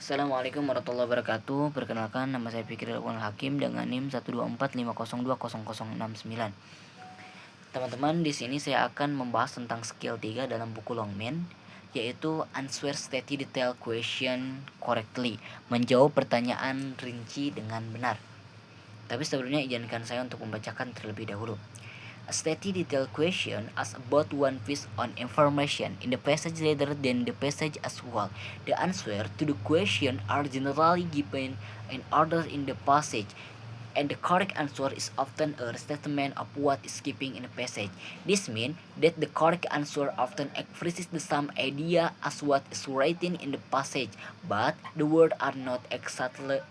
Assalamualaikum warahmatullahi wabarakatuh. Perkenalkan, nama saya Fikri Lukman Hakim dengan NIM 12450200069. Teman-teman, di sini saya akan membahas tentang skill 3 dalam buku Longman, yaitu answer steady detail question correctly, menjawab pertanyaan rinci dengan benar. Tapi sebelumnya izinkan saya untuk membacakan terlebih dahulu. A steady detailed question asks about one piece of information in the passage rather than the passage as well. The answer to the question are generally given in order in the passage, and the correct answer is often a statement of what is given in the passage. This means that the correct answer often expresses the same idea as what is written in the passage, but the words are not exactly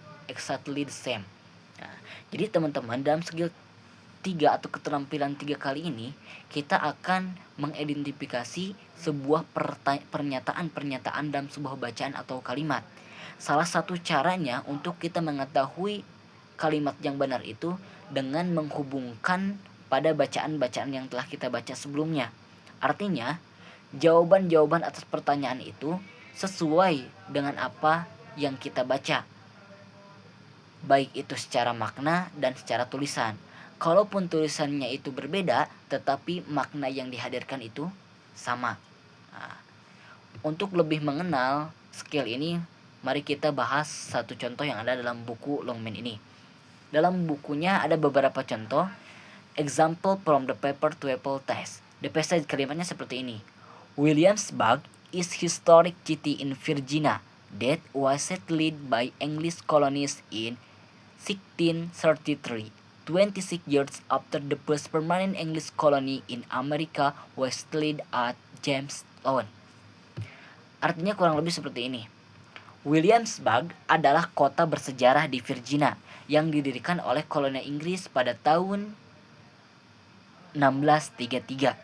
the same. Nah, jadi teman-teman, dalam skill 3 atau keterampilan 3 kali ini kita akan mengidentifikasi sebuah pernyataan dalam sebuah bacaan atau kalimat. Salah satu caranya untuk kita mengetahui kalimat yang benar itu dengan menghubungkan pada bacaan-bacaan yang telah kita baca sebelumnya. Artinya, jawaban-jawaban atas pertanyaan itu sesuai dengan apa yang kita baca, baik itu secara makna dan secara tulisan. Kalaupun tulisannya itu berbeda, tetapi makna yang dihadirkan itu sama. Nah, untuk lebih mengenal skill ini, mari kita bahas satu contoh yang ada dalam buku Longman ini. Dalam bukunya ada beberapa contoh. Example from the paper to apple test. The passage kalimatnya seperti ini. Williamsburg is historic city in Virginia that was settled by English colonists in 1633. 26 years after the first permanent English colony in America was settled at Jamestown. Artinya kurang lebih seperti ini. Williamsburg adalah kota bersejarah di Virginia yang didirikan oleh koloni Inggris pada tahun 1633.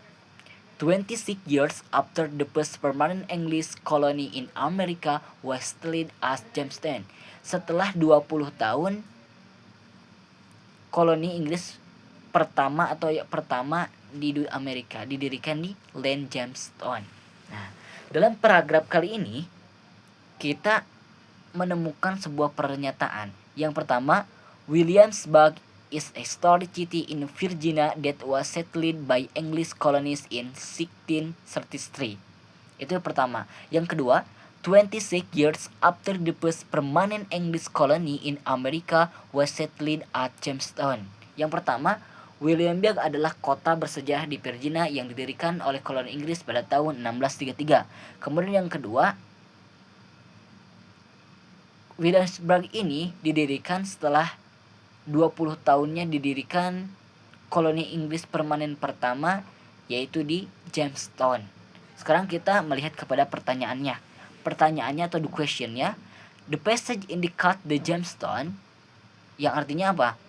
26 years after the first permanent English colony in America was settled at Jamestown. Setelah 20 tahun koloni Inggris pertama di Amerika didirikan di Land Jamestown. Nah, dalam paragraf kali ini kita menemukan sebuah pernyataan. Yang pertama, Williamsburg is a historic city in Virginia that was settled by English colonists in 1633. Itu yang pertama. Yang kedua, 26 years after the first permanent English colony in America was settled at Jamestown. Yang pertama, Williamsburg adalah kota bersejarah di Virginia yang didirikan oleh koloni Inggris pada tahun 1633. Kemudian yang kedua, Williamsburg ini didirikan setelah 20 tahunnya didirikan koloni Inggris permanen pertama, yaitu di Jamestown. Sekarang kita melihat kepada pertanyaannya atau the questionnya. The passage indicate the Jamestown, yang artinya apa?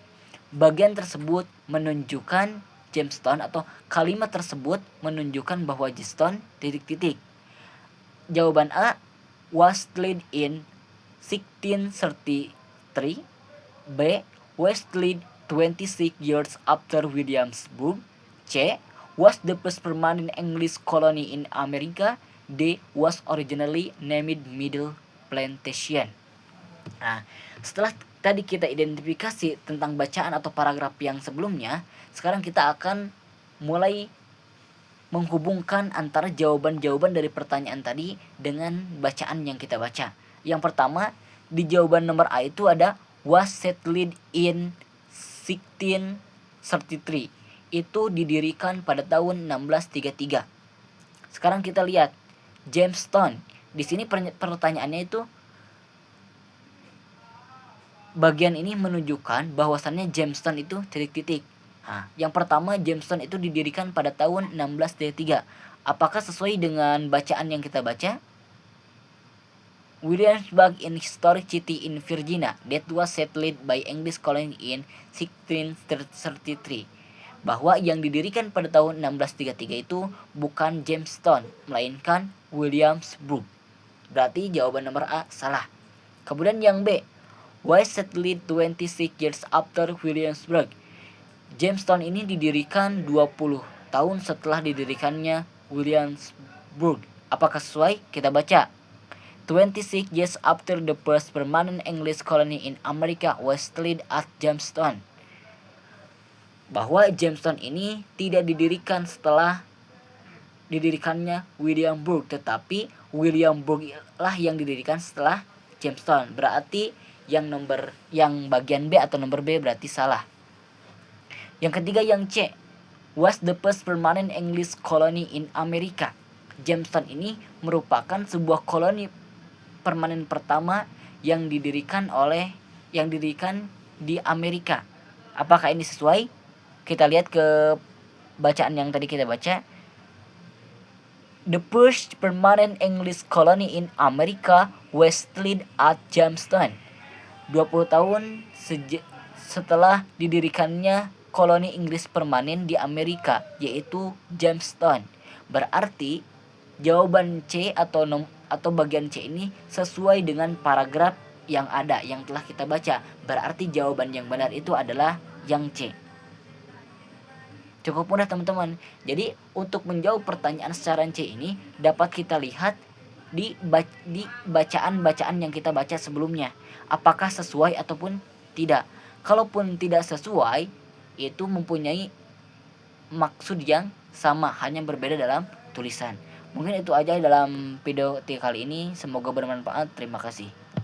Bagian tersebut menunjukkan Jamestown, atau kalimat tersebut menunjukkan bahwa Jamestown ... Jawaban A, was settled in 1633. B, was settled 26 years after Williamsburg. C, was the first permanent English colony in America. D, was originally named Middle Plantation. Nah, setelah tadi kita identifikasi tentang bacaan atau paragraf yang sebelumnya, sekarang kita akan mulai menghubungkan antara jawaban-jawaban dari pertanyaan tadi dengan bacaan yang kita baca. Yang pertama, di jawaban nomor A itu ada was settled in 1633. Itu didirikan pada tahun 1633. Sekarang kita lihat Jamestown. Di sini pertanyaannya itu bagian ini menunjukkan bahwasannya Jamestown itu ... Nah, yang pertama, Jamestown itu didirikan pada tahun 1633. Apakah sesuai dengan bacaan yang kita baca? Williamsburg is historic city in Virginia that was settled by English colony in 1633. Bahwa yang didirikan pada tahun 1633 itu bukan Jamestown, melainkan Williamsburg. Berarti jawaban nomor A salah. Kemudian yang B, was settled 26 years after Williamsburg. Jamestown ini didirikan 20 tahun setelah didirikannya Williamsburg. Apakah sesuai? Kita baca. 26 years after the first permanent English colony in America was laid at Jamestown. Bahwa Jamestown ini tidak didirikan setelah didirikannya Williamsburg, tetapi Williamsburg lah yang didirikan setelah Jamestown. Berarti yang bagian B atau nomor B berarti salah. Yang ketiga yang C, was the first permanent English colony in America. Jamestown ini merupakan sebuah koloni permanen pertama yang didirikan di Amerika. Apakah ini sesuai? Kita lihat ke bacaan yang tadi kita baca. The first permanent English colony in America was laid at Jamestown. 20 tahun setelah didirikannya koloni Inggris permanen di Amerika, yaitu Jamestown. Berarti jawaban C atau bagian C ini sesuai dengan paragraf yang ada yang telah kita baca. Berarti jawaban yang benar itu adalah yang C. Cukup mudah teman-teman. Jadi untuk menjawab pertanyaan secara C ini dapat kita lihat di bacaan-bacaan yang kita baca sebelumnya. Apakah sesuai ataupun tidak. Kalaupun tidak sesuai, itu mempunyai maksud yang sama, hanya berbeda dalam tulisan. Mungkin itu aja dalam video kali ini. Semoga bermanfaat. Terima kasih.